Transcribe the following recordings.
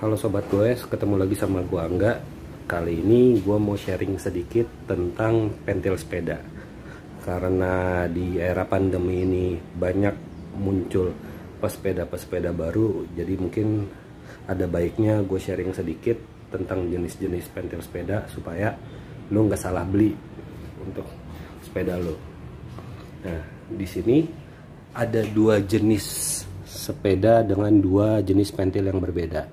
Halo sobat goes, ketemu lagi sama gua Angga. Kali ini gua mau sharing sedikit tentang pentil sepeda. Karena di era pandemi ini banyak muncul pesepeda baru, jadi mungkin ada baiknya gue sharing sedikit tentang jenis-jenis pentil sepeda supaya lo nggak salah beli untuk sepeda lo. Nah, di sini ada dua jenis sepeda dengan dua jenis pentil yang berbeda.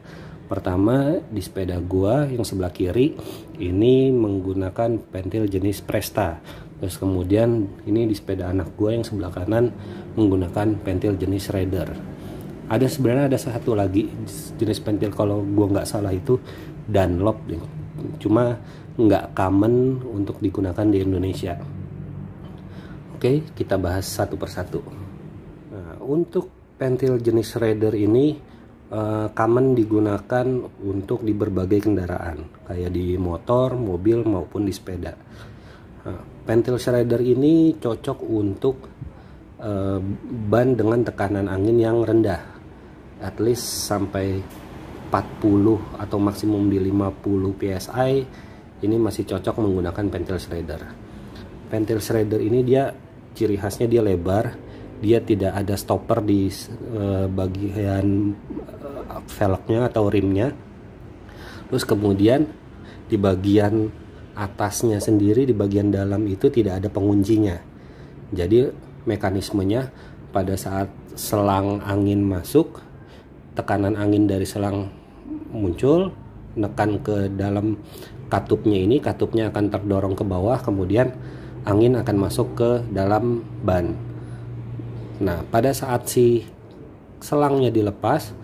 Pertama, di sepeda gua yang sebelah kiri ini menggunakan pentil jenis Presta. Terus kemudian ini di sepeda anak gua yang sebelah kanan menggunakan pentil jenis Raider. Sebenarnya ada satu lagi jenis pentil, kalau gua nggak salah itu Dunlop, cuma nggak common untuk digunakan di Indonesia. Oke, kita bahas satu persatu. Nah, untuk pentil jenis Raider ini common digunakan untuk di berbagai kendaraan, kayak di motor, mobil maupun di sepeda. Pentil Raider ini cocok untuk ban dengan tekanan angin yang rendah, at least sampai 40 atau maksimum di 50 psi. Ini masih cocok menggunakan pentil Raider. Pentil Raider ini dia ciri khasnya dia lebar, dia tidak ada stopper di bagian velgnya atau rimnya. Terus kemudian di bagian atasnya sendiri, di bagian dalam itu tidak ada penguncinya. Jadi mekanismenya pada saat selang angin masuk, tekanan angin dari selang muncul, nekan ke dalam katupnya ini, katupnya akan terdorong ke bawah, kemudian angin akan masuk ke dalam ban. Nah, pada saat si selangnya dilepas,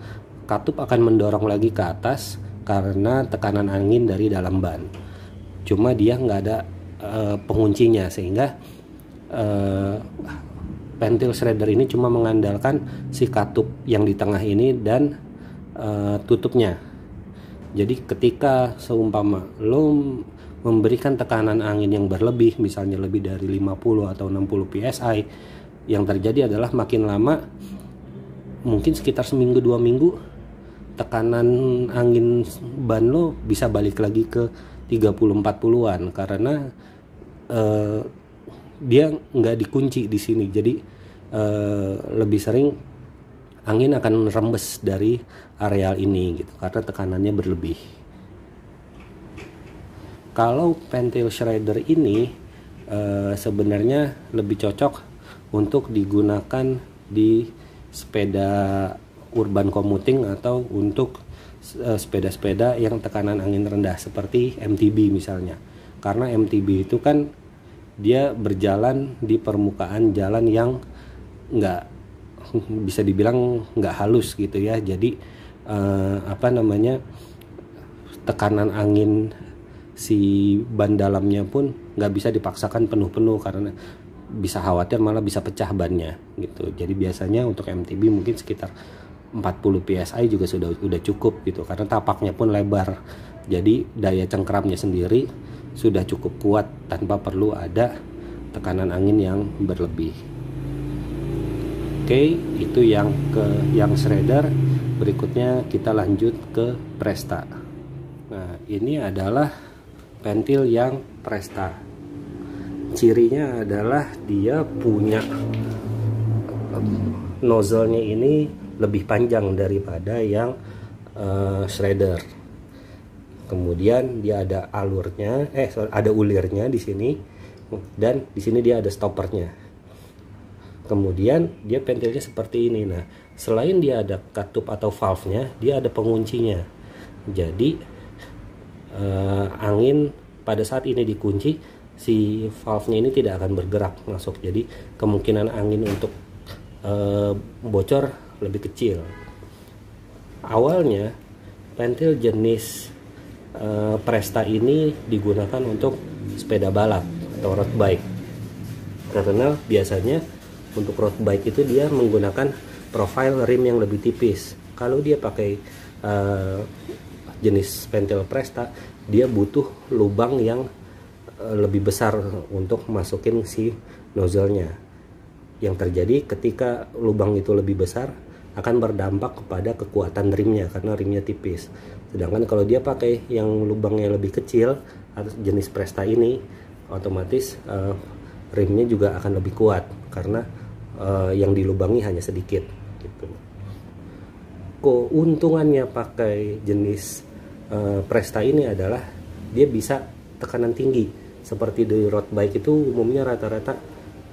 katup akan mendorong lagi ke atas karena tekanan angin dari dalam ban. Cuma dia nggak ada penguncinya, sehingga pentil Raider ini cuma mengandalkan si katup yang di tengah ini dan tutupnya. Jadi ketika seumpama lo memberikan tekanan angin yang berlebih, misalnya lebih dari 50 atau 60 psi, yang terjadi adalah makin lama, mungkin sekitar seminggu 2 minggu, tekanan angin ban lo bisa balik lagi ke 30-40-an karena dia nggak dikunci di sini. Jadi lebih sering angin akan rembes dari areal ini gitu karena tekanannya berlebih. Kalau pentil Raider ini sebenarnya lebih cocok untuk digunakan di sepeda urban commuting atau untuk sepeda-sepeda yang tekanan angin rendah seperti MTB misalnya. Karena MTB itu kan dia berjalan di permukaan jalan yang nggak bisa dibilang nggak halus gitu ya. Jadi tekanan angin si ban dalamnya pun nggak bisa dipaksakan penuh-penuh karena bisa khawatir malah bisa pecah bannya gitu. Jadi biasanya untuk MTB mungkin sekitar 40 psi juga udah cukup gitu, karena tapaknya pun lebar. Jadi daya cengkramnya sendiri sudah cukup kuat tanpa perlu ada tekanan angin yang berlebih. Oke, itu yang Raider. Berikutnya kita lanjut ke Presta. Nah, ini adalah pentil yang Presta. Cirinya adalah dia punya nozzle-nya ini lebih panjang daripada yang Raider. Kemudian dia ada ada ulirnya di sini, dan di sini dia ada stoppernya. Kemudian dia pentilnya seperti ini. Nah, selain dia ada katup atau valve-nya, dia ada penguncinya. Jadi angin pada saat ini dikunci, si valve-nya ini tidak akan bergerak masuk. Jadi kemungkinan angin untuk bocor lebih kecil. Awalnya pentil jenis Presta ini digunakan untuk sepeda balap atau road bike, karena biasanya untuk road bike itu dia menggunakan profil rim yang lebih tipis. Kalau dia pakai jenis pentil Presta, dia butuh lubang yang lebih besar untuk masukin si nozzle-nya. Yang terjadi ketika lubang itu lebih besar, akan berdampak kepada kekuatan rimnya karena rimnya tipis. Sedangkan kalau dia pakai yang lubangnya lebih kecil atau jenis Presta ini, otomatis rimnya juga akan lebih kuat karena yang dilubangi hanya sedikit gitu. Keuntungannya pakai jenis Presta ini adalah dia bisa tekanan tinggi. Seperti di road bike itu umumnya rata-rata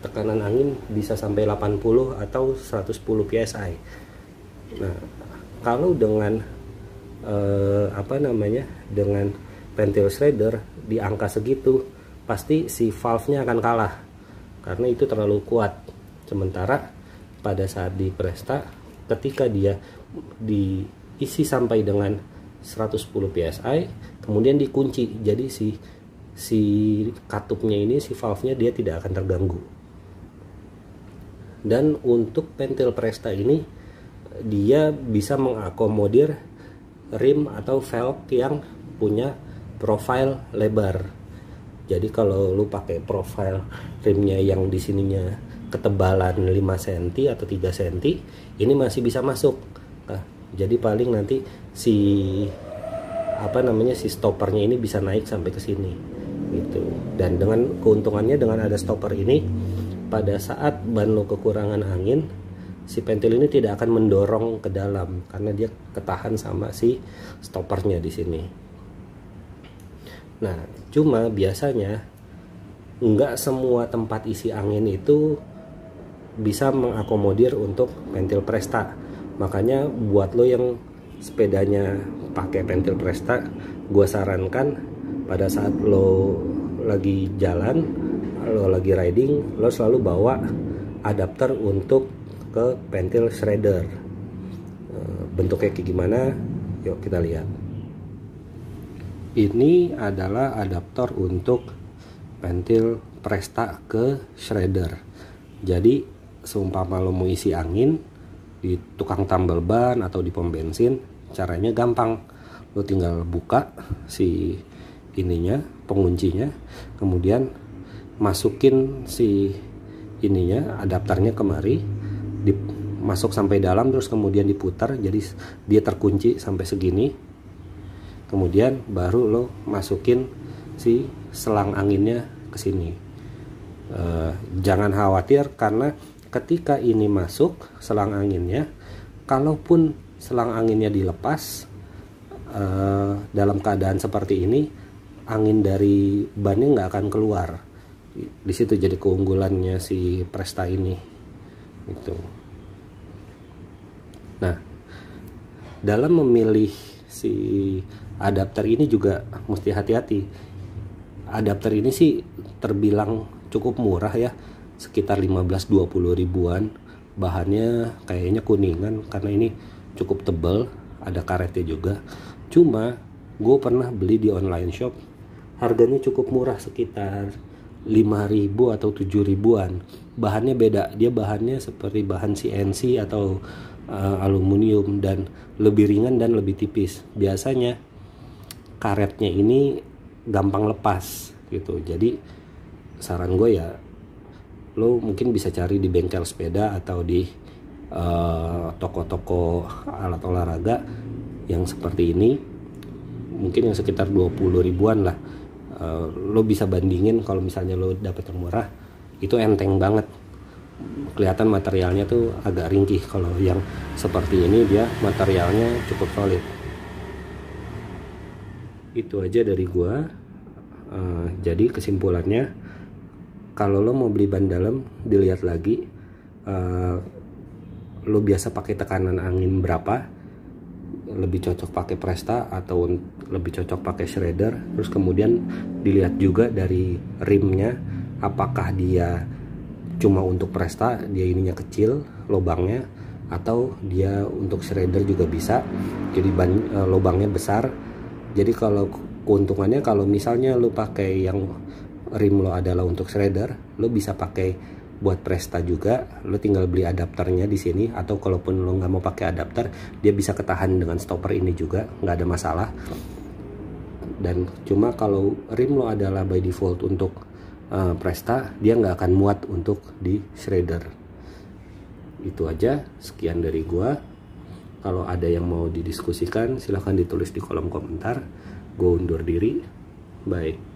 tekanan angin bisa sampai 80 atau 110 psi. Nah, kalau dengan dengan pentil shredder di angka segitu, pasti si valve-nya akan kalah karena itu terlalu kuat. Sementara pada saat di Presta, ketika dia diisi sampai dengan 110 psi, kemudian dikunci, jadi si katupnya ini, si valve-nya dia tidak akan terganggu. Dan untuk pentil Presta ini dia bisa mengakomodir rim atau velg yang punya profil lebar. Jadi kalau lu pakai profil rimnya yang di sininya ketebalan 5 cm atau 3 cm, ini masih bisa masuk. Nah, jadi paling nanti si stoppernya ini bisa naik sampai ke sini gitu. Dan dengan keuntungannya dengan ada stopper ini, pada saat ban lo kekurangan angin, si pentil ini tidak akan mendorong ke dalam karena dia ketahan sama si stoppernya di sini. Nah, cuma biasanya nggak semua tempat isi angin itu bisa mengakomodir untuk pentil Presta. Makanya buat lo yang sepedanya pakai pentil Presta, gue sarankan pada saat lo lagi jalan, lo lagi riding, lo selalu bawa adapter untuk ke pentil shredder. Bentuknya kayak gimana? Yuk kita lihat. Ini adalah adaptor untuk pentil Presta ke shredder. Jadi seumpama lo mau isi angin di tukang tambal ban atau di pom bensin, caranya gampang. Lo tinggal buka si ininya, penguncinya, kemudian masukin si ininya, adapternya kemari, masuk sampai dalam, terus kemudian diputar, jadi dia terkunci sampai segini. Kemudian baru lo masukin si selang anginnya ke sini. Jangan khawatir karena ketika ini masuk selang anginnya, kalaupun selang anginnya dilepas dalam keadaan seperti ini, angin dari bannya nggak akan keluar. Di situ jadi keunggulannya si Presta ini gitu. Nah, dalam memilih si adapter ini juga mesti hati-hati. Adapter ini sih terbilang cukup murah ya, sekitar 15-20 ribuan. Bahannya kayaknya kuningan karena ini cukup tebal, ada karetnya juga. Cuma gue pernah beli di online shop, harganya cukup murah, sekitar 5.000 atau 7 ribuan. Bahannya beda, dia bahannya seperti bahan CNC atau aluminium dan lebih ringan dan lebih tipis. Biasanya karetnya ini gampang lepas gitu. Jadi saran gue ya, lo mungkin bisa cari di bengkel sepeda atau di toko-toko alat olahraga yang seperti ini, mungkin yang sekitar 20 ribuan lah. Lo bisa bandingin, kalau misalnya lo dapet yang murah, itu enteng banget, kelihatan materialnya tuh agak ringkih. Kalau yang seperti ini dia materialnya cukup solid. Itu aja dari gua. Jadi kesimpulannya, kalau lo mau beli ban dalam, dilihat lagi lo biasa pakai tekanan angin berapa, lebih cocok pakai Presta atau lebih cocok pakai shredder. Terus kemudian dilihat juga dari rimnya, apakah dia cuma untuk Presta, dia ininya kecil lubangnya, atau dia untuk shredder juga bisa, jadi lubangnya besar. Jadi kalau keuntungannya, kalau misalnya lo pakai yang rim lo adalah untuk shredder, lo bisa pakai buat Presta juga. Lo tinggal beli adapternya di sini, atau kalaupun lo nggak mau pakai adapter, dia bisa ketahan dengan stopper ini juga, nggak ada masalah. Dan cuma kalau rim lo adalah by default untuk Presta, dia nggak akan muat untuk di shredder. Itu aja, sekian dari gua. Kalau ada yang mau didiskusikan silahkan ditulis di kolom komentar. Gue undur diri. Bye.